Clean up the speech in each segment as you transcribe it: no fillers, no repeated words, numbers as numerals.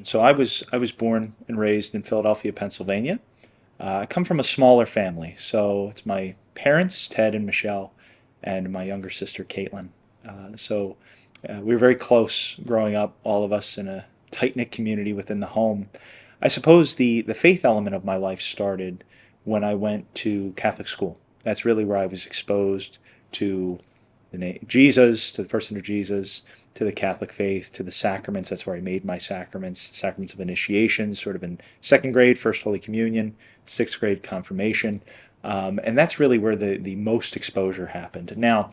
So I was born and raised in Philadelphia, Pennsylvania. I come from a smaller family, so it's my parents, Ted and Michelle, and my younger sister, Caitlin. We were very close growing up, all of us in a tight-knit community within the home. I suppose the faith element of my life started when I went to Catholic school. That's really where I was exposed to the name Jesus, to the person of Jesus, to the Catholic faith, to the sacraments. That's where I made my sacraments, sacraments of initiation, sort of in second grade, First Holy Communion, sixth grade confirmation. And that's really where the most exposure happened. Now,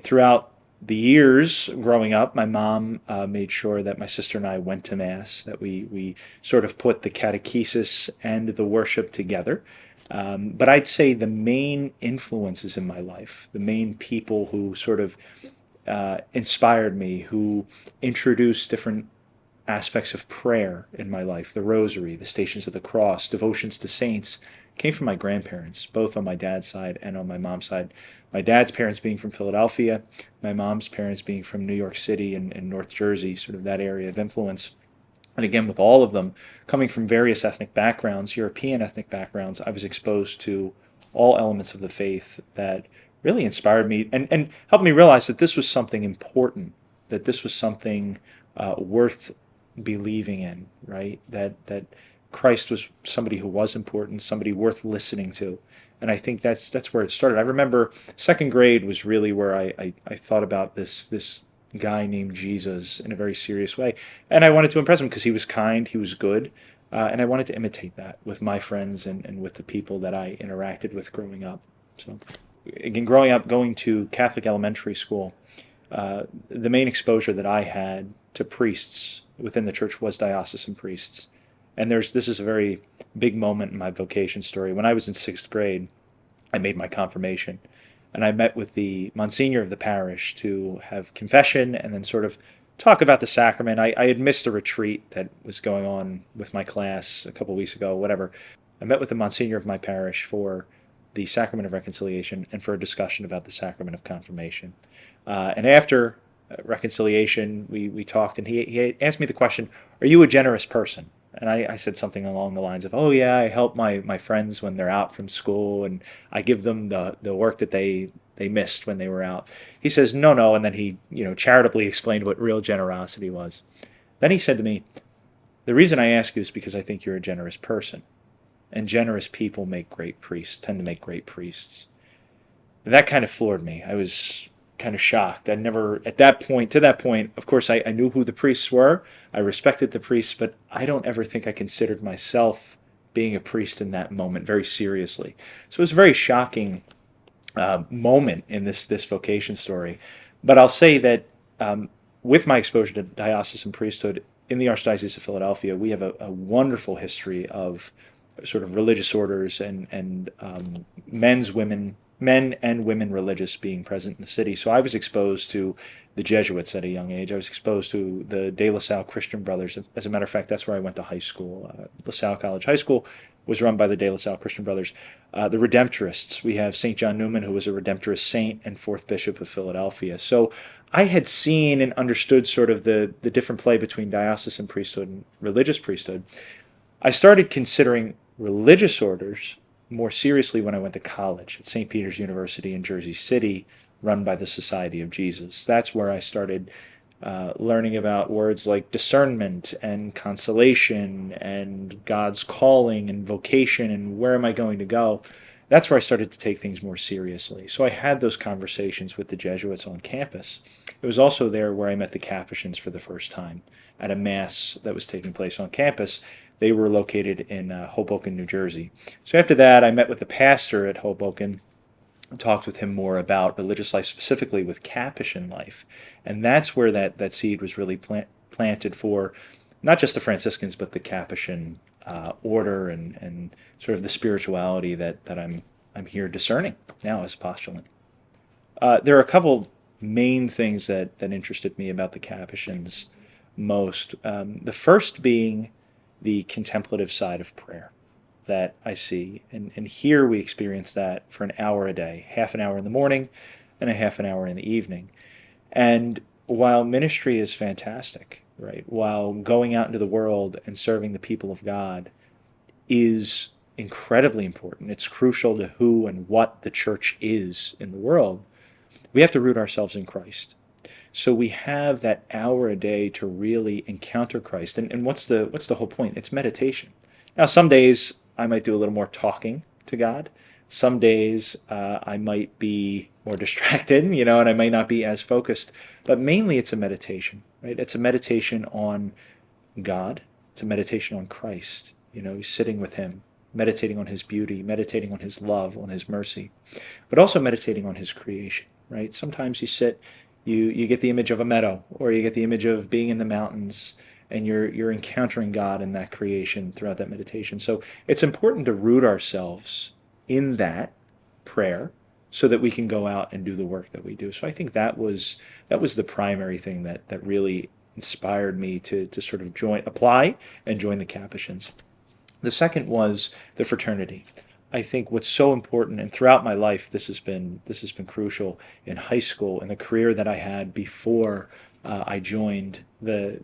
throughout the years growing up, my mom made sure that my sister and I went to Mass, that we sort of put the catechesis and the worship together. But I'd say the main influences in my life, the main people who sort of inspired me, who introduced different aspects of prayer in my life, the Rosary, the Stations of the Cross, devotions to saints, came from my grandparents, both on my dad's side and on my mom's side. My dad's parents being from Philadelphia, my mom's parents being from New York City and North Jersey, sort of that area of influence. And again, with all of them coming from various ethnic backgrounds, European ethnic backgrounds, I was exposed to all elements of the faith that really inspired me and helped me realize that this was something important, that this was something worth believing in, right? That Christ was somebody who was important, somebody worth listening to. And I think that's where it started. I remember second grade was really where I thought about this guy named Jesus in a very serious way. And I wanted to impress him because he was kind, he was good, and I wanted to imitate that with my friends and with the people that I interacted with growing up. So, again, growing up, going to Catholic elementary school, the main exposure that I had to priests within the church was diocesan priests. And this is a very big moment in my vocation story. When I was in sixth grade, I made my confirmation, and I met with the Monsignor of the parish to have confession and then sort of talk about the sacrament. I had missed a retreat that was going on with my class a couple weeks ago, whatever. I met with the Monsignor of my parish for the sacrament of reconciliation and for a discussion about the sacrament of confirmation. And after reconciliation, we talked, and he asked me the question, "Are you a generous person?" And I said something along the lines of, "Oh yeah, I help my friends when they're out from school, and I give them the work that they missed when they were out." He says, "No, no," and then he charitably explained what real generosity was. Then he said to me, "The reason I ask you is because I think you're a generous person, and generous people make great priests, tend to make great priests." That kind of floored me. I was kind of shocked. I never, at that point, to that point, of course, I knew who the priests were. I respected the priests, but I don't ever think I considered myself being a priest in that moment very seriously. So it was a very shocking moment in this vocation story. But I'll say that with my exposure to diocesan priesthood in the Archdiocese of Philadelphia, we have a wonderful history of sort of religious orders and men and women religious being present in the city. So I was exposed to the Jesuits at a young age. I was exposed to the De La Salle Christian Brothers. As a matter of fact, that's where I went to high school. La Salle College High School was run by the De La Salle Christian Brothers. The Redemptorists, we have St. John Newman, who was a Redemptorist saint and fourth bishop of Philadelphia. So I had seen and understood sort of the different play between diocesan priesthood and religious priesthood. I started considering religious orders more seriously when I went to college at St. Peter's University in Jersey City, run by the Society of Jesus. That's where I started learning about words like discernment and consolation and God's calling and vocation and where am I going to go. That's where I started to take things more seriously. So I had those conversations with the Jesuits on campus. It was also there where I met the Capuchins for the first time at a mass that was taking place on campus. They were located in Hoboken, New Jersey. So after that, I met with the pastor at Hoboken and talked with him more about religious life, specifically with Capuchin life. And that's where that seed was really planted for not just the Franciscans, but the Capuchin order and sort of the spirituality that I'm here discerning now as a postulant. There are a couple main things that interested me about the Capuchins most. The first being the contemplative side of prayer that I see. And here we experience that for an hour a day, half an hour in the morning and a half an hour in the evening. And while ministry is fantastic, right, while going out into the world and serving the people of God is incredibly important. It's crucial to who and what the church is in the world. We have to root ourselves in Christ. So we have that hour a day to really encounter Christ. And what's the whole point? It's meditation. Now, some days I might do a little more talking to God. Some days I might be more distracted, and I might not be as focused. But mainly it's a meditation, right? It's a meditation on God. It's a meditation on Christ, sitting with him, meditating on his beauty, meditating on his love, on his mercy, but also meditating on his creation, right? Sometimes you sit, you get the image of a meadow, or you get the image of being in the mountains, and you're encountering God in that creation throughout that meditation. So it's important to root ourselves in that prayer so that we can go out and do the work that we do. So I think that was the primary thing that really inspired me to sort of apply and join the Capuchins. The second was the fraternity. I think what's so important, and throughout my life, this has been crucial in high school and the career that I had before I joined the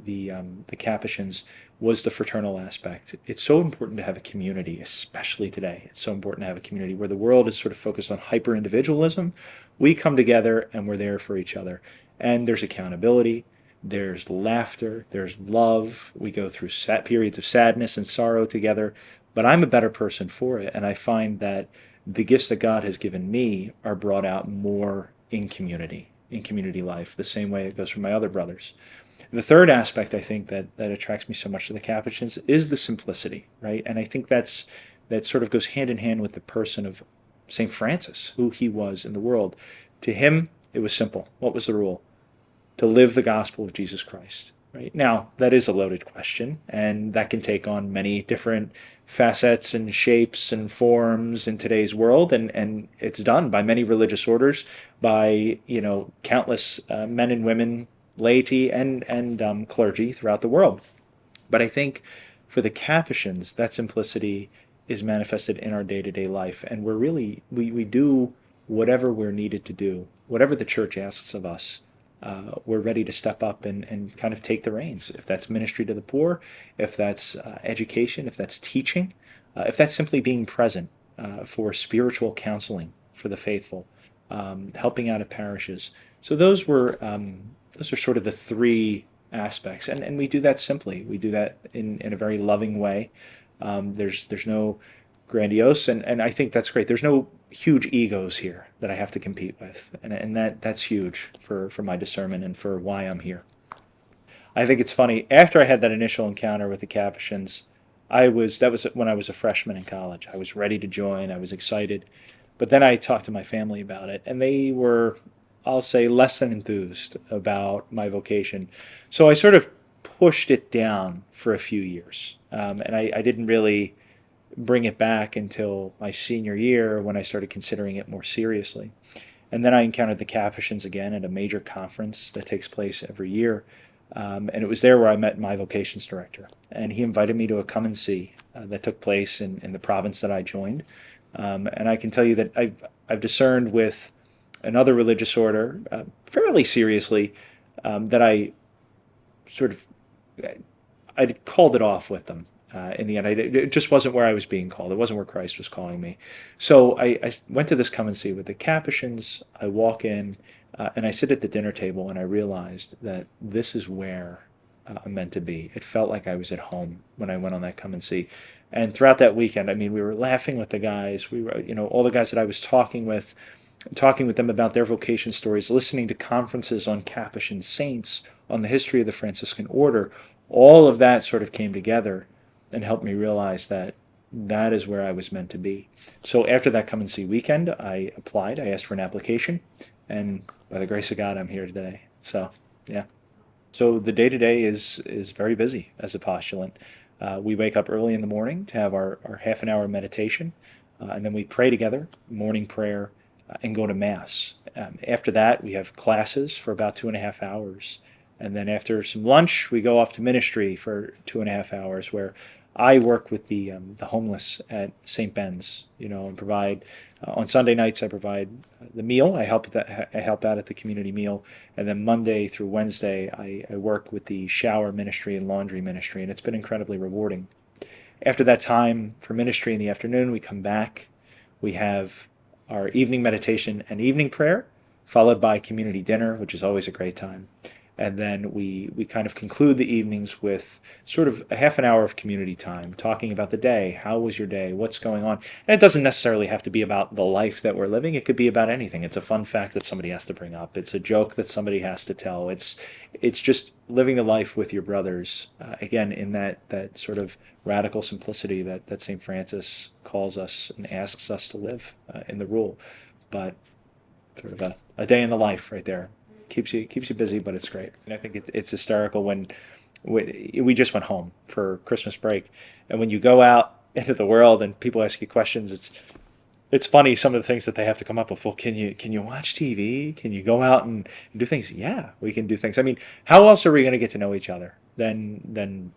Capuchins, was the fraternal aspect. It's so important to have a community, especially today. It's so important to have a community where the world is sort of focused on hyper individualism. We come together and we're there for each other, and there's accountability. There's laughter, there's love. We go through periods of sadness and sorrow together, but I'm a better person for it. And I find that the gifts that God has given me are brought out more in community life, the same way it goes for my other brothers. The third aspect, I think, that attracts me so much to the Capuchins is the simplicity, right? And I think that sort of goes hand in hand with the person of St. Francis, who he was in the world. To him, it was simple. What was the rule? To live the gospel of Jesus Christ. Right? Now, that is a loaded question, and that can take on many different facets and shapes and forms in today's world, and it's done by many religious orders, by countless men and women, laity and clergy throughout the world. But I think for the Capuchins, that simplicity is manifested in our day-to-day life, and we do whatever we're needed to do, whatever the church asks of us. We're ready to step up and kind of take the reins. If that's ministry to the poor, if that's education, if that's teaching, if that's simply being present for spiritual counseling for the faithful, helping out at parishes. So those are sort of the three aspects, and we do that simply. We do that in a very loving way. There's no grandiose, and I think that's great. There's no huge egos here that I have to compete with, and that's huge for my discernment and for why I'm here. I think it's funny, after I had that initial encounter with the Capuchins, that was when I was a freshman in college. I was ready to join, I was excited, but then I talked to my family about it, and they were, I'll say, less than enthused about my vocation. So I sort of pushed it down for a few years, and I didn't really bring it back until my senior year, when I started considering it more seriously. And then I encountered the Capuchins again at a major conference that takes place every year. And it was there where I met my vocations director. And he invited me to a come and see that took place in the province that I joined. And I can tell you that I've discerned with another religious order fairly seriously that I called it off with them. In the end, it just wasn't where I was being called. It wasn't where Christ was calling me. So I went to this come and see with the Capuchins. I walk in, and I sit at the dinner table, and I realized that this is where I'm meant to be. It felt like I was at home when I went on that come and see. And throughout that weekend, I mean, we were laughing with the guys. We were, all the guys that I was talking with them about their vocation stories, listening to conferences on Capuchin saints, on the history of the Franciscan order. All of that sort of came together and helped me realize that is where I was meant to be. So after that come and see weekend, I applied. I asked for an application, and by the grace of God, I'm here today. So, yeah. So the day-to-day is very busy as a postulant. We wake up early in the morning to have our half an hour meditation, and then we pray together, morning prayer, and go to Mass. After that, we have classes for about 2.5 hours. And then after some lunch, we go off to ministry for 2.5 hours, where I work with the homeless at St. Ben's, and provide on Sunday nights. I provide the meal. I help out at the community meal, and then Monday through Wednesday, I work with the shower ministry and laundry ministry, and it's been incredibly rewarding. After that time for ministry in the afternoon, we come back. We have our evening meditation and evening prayer, followed by community dinner, which is always a great time. And then we kind of conclude the evenings with sort of a half an hour of community time, talking about the day. How was your day? What's going on? And it doesn't necessarily have to be about the life that we're living. It could be about anything. It's a fun fact that somebody has to bring up. It's a joke that somebody has to tell. It's just living the life with your brothers, again, in that sort of radical simplicity that St. Francis calls us and asks us to live in the rule. But sort of a day in the life right there. Keeps you busy, but it's great. And I think it's hysterical when we just went home for Christmas break, and when you go out into the world and people ask you questions, it's funny some of the things that they have to come up with. Well, can you watch TV? Can you go out and do things? Yeah, we can do things. I mean, how else are we going to get to know each other than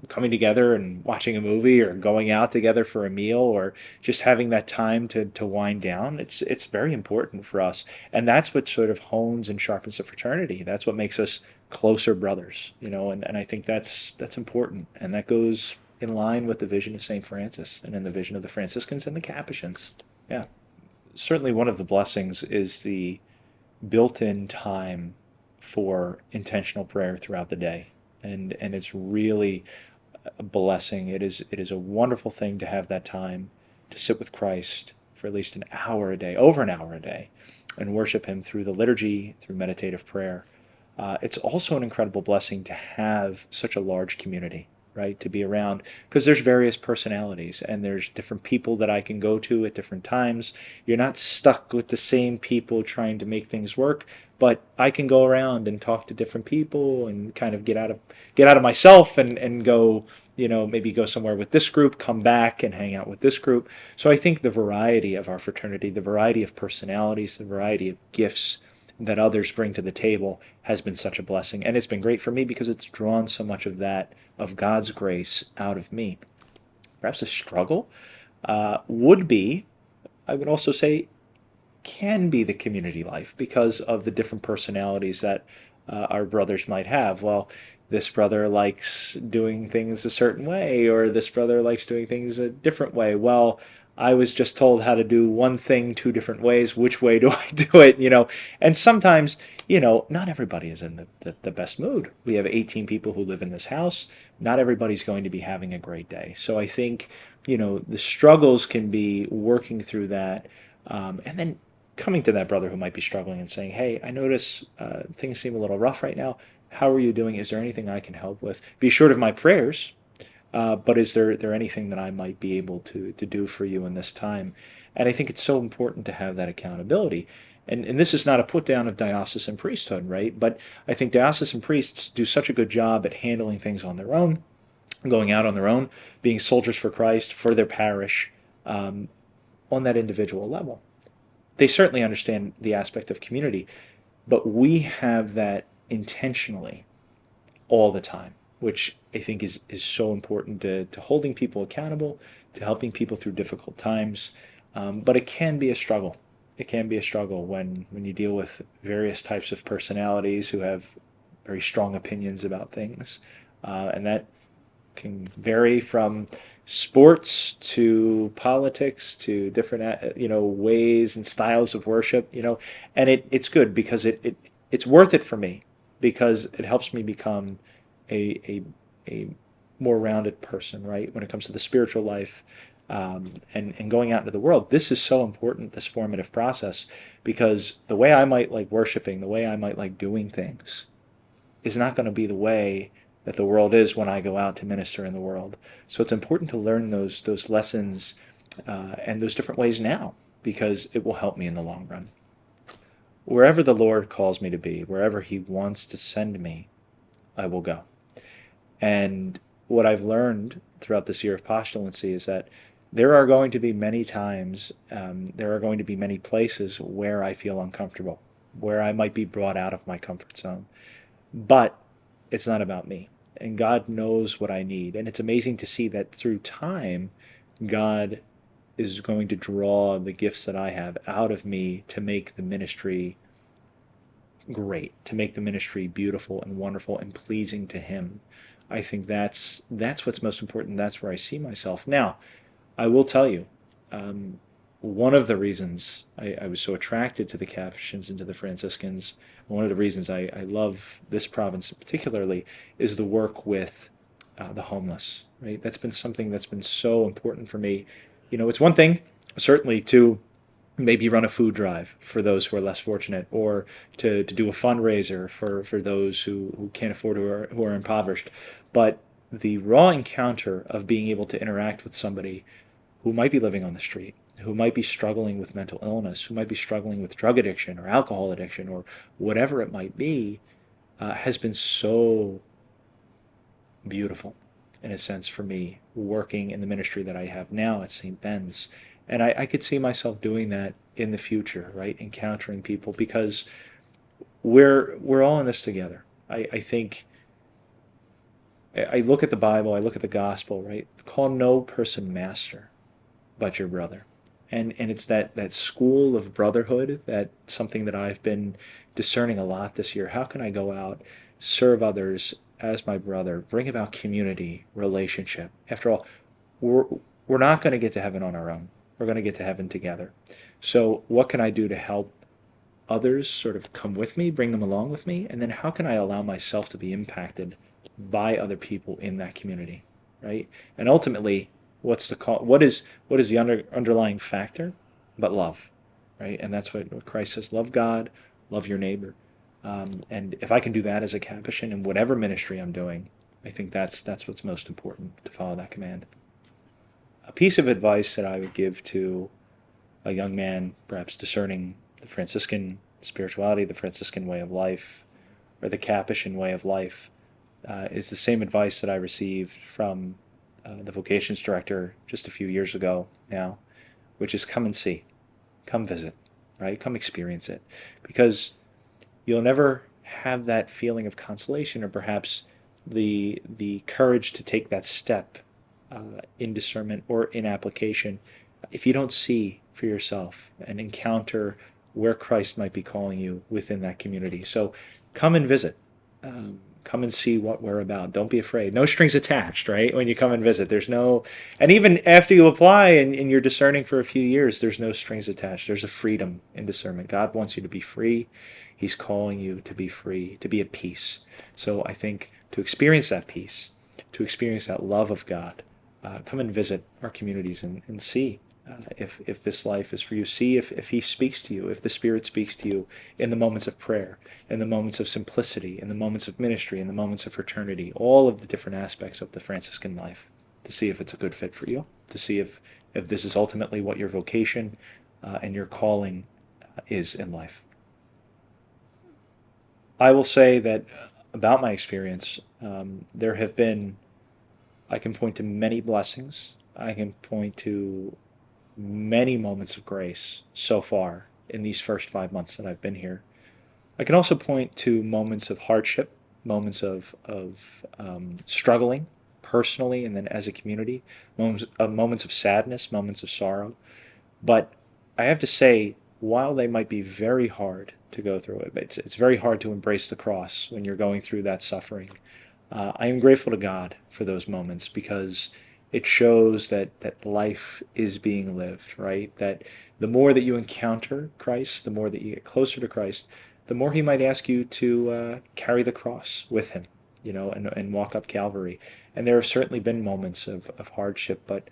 coming together and watching a movie, or going out together for a meal, or just having that time to wind down? It's very important for us. And that's what sort of hones and sharpens the fraternity. That's what makes us closer brothers, and I think that's important. And that goes in line with the vision of St. Francis and in the vision of the Franciscans and the Capuchins. Yeah. Certainly one of the blessings is the built-in time for intentional prayer throughout the day. And it's really a blessing. It is a wonderful thing to have that time to sit with Christ for at least an hour a day, over an hour a day, and worship Him through the liturgy, through meditative prayer. It's also an incredible blessing to have such a large community, right? To be around, because there's various personalities and there's different people that I can go to at different times. You're not stuck with the same people trying to make things work, but I can go around and talk to different people and kind of get out of myself and go, maybe go somewhere with this group, come back and hang out with this group. So I think the variety of our fraternity, the variety of personalities, the variety of gifts that others bring to the table has been such a blessing. And it's been great for me because it's drawn so much of that, of God's grace, out of me. Perhaps a struggle would be, I would also say, can be the community life, because of the different personalities that our brothers might have. Well, this brother likes doing things a certain way, or this brother likes doing things a different way. Well, I was just told how to do one thing two different ways. Which way do I do it? And sometimes, not everybody is in the best mood. We have 18 people who live in this house. Not everybody's going to be having a great day. So I think, the struggles can be working through that, and then coming to that brother who might be struggling and saying, hey, I notice things seem a little rough right now. How are you doing? Is there anything I can help with? Be short of my prayers, but is there anything that I might be able to do for you in this time? And I think it's so important to have that accountability. And this is not a put down of diocesan priesthood, right? But I think diocesan priests do such a good job at handling things on their own, going out on their own, being soldiers for Christ, for their parish, on that individual level. They certainly understand the aspect of community, but we have that intentionally all the time, which I think is so important to holding people accountable, to helping people through difficult times. But it can be a struggle. It can be a struggle when you deal with various types of personalities who have very strong opinions about things. And that can vary from sports to politics to different ways and styles of worship, and it's good because it's worth it for me, because it helps me become a more rounded person, right, when it comes to the spiritual life, and going out into the world. This is so important, this formative process, because the way I might like worshiping, the way I might like doing things, is not going to be the way that the world is when I go out to minister in the world. So it's important to learn those lessons and those different ways now, because it will help me in the long run. Wherever the Lord calls me to be, wherever He wants to send me, I will go. And what I've learned throughout this year of postulancy is that there are going to be many times, there are going to be many places where I feel uncomfortable, where I might be brought out of my comfort zone. but it's not about me. And God knows what I need. And it's amazing to see that through time, God is going to draw the gifts that I have out of me to make the ministry great, to make the ministry beautiful and wonderful and pleasing to Him. I think that's what's most important. That's where I see myself. Now, I will tell you, um, one of the reasons I was so attracted to the Capuchins and to the Franciscans, one of the reasons I love this province particularly, is the work with the homeless. Right, that's been something that's been so important for me. It's one thing certainly to maybe run a food drive for those who are less fortunate, or to do a fundraiser for those who can't afford, who are impoverished. But the raw encounter of being able to interact with somebody who might be living on the street, who might be struggling with mental illness, who might be struggling with drug addiction or alcohol addiction or whatever it might be, has been so beautiful in a sense for me, working in the ministry that I have now at St. Ben's. And I could see myself doing that in the future, right? Encountering people, because we're all in this together. I think I look at the Bible, I look at the gospel, right? Call no person master but your brother. And it's that school of brotherhood, that something that I've been discerning a lot this year. How can I go out, serve others as my brother, bring about community, relationship? After all, we're, we're not going to get to heaven on our own. We're going to get to heaven together. So what can I do to help others sort of come with me, bring them along with me? And then how can I allow myself to be impacted by other people in that community, right? And ultimately, what's the call? What is the underlying factor? But love, right? And that's what Christ says: love God, love your neighbor. And if I can do that as a Capuchin in whatever ministry I'm doing, I think that's what's most important, to follow that command. A piece of advice that I would give to a young man, perhaps discerning the Franciscan spirituality, the Franciscan way of life, or the Capuchin way of life, is the same advice that I received from the vocations director just a few years ago now, which is come and see, come visit, right? Come experience it, because you'll never have that feeling of consolation, or perhaps the courage to take that step in discernment or in application, if you don't see for yourself and encounter where Christ might be calling you within that community. So come and visit. Come and see what we're about. Don't be afraid. No strings attached, right? When you come and visit, there's no, and even after you apply and you're discerning for a few years, there's no strings attached. There's a freedom in discernment. God wants you to be free. He's calling you to be free, to be at peace. So I think to experience that peace, to experience that love of God, come and visit our communities and see if this life is for you. See if He speaks to you, if the Spirit speaks to you in the moments of prayer, in the moments of simplicity, in the moments of ministry, in the moments of fraternity, all of the different aspects of the Franciscan life, to see if it's a good fit for you, to see if this is ultimately what your vocation and your calling is in life. I will say that about my experience, there have been, I can point to many blessings. I can point to many moments of grace so far in these first 5 months that I've been here. I can also point to moments of hardship, moments of struggling personally and then as a community, moments of sadness, moments of sorrow. But I have to say, while they might be very hard to go through it, it's very hard to embrace the cross when you're going through that suffering. I am grateful to God for those moments, because it shows that life is being lived, right? That the more that you encounter Christ, the more that you get closer to Christ, the more He might ask you to carry the cross with Him, and walk up Calvary. And there have certainly been moments of hardship, but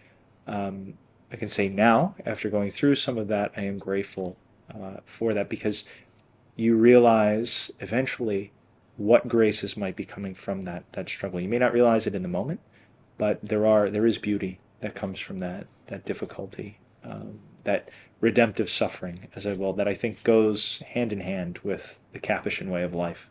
I can say now, after going through some of that, I am grateful for that, because you realize eventually what graces might be coming from that struggle. You may not realize it in the moment, but there is beauty that comes from that difficulty, that redemptive suffering, as I will, that I think goes hand in hand with the Capuchin way of life.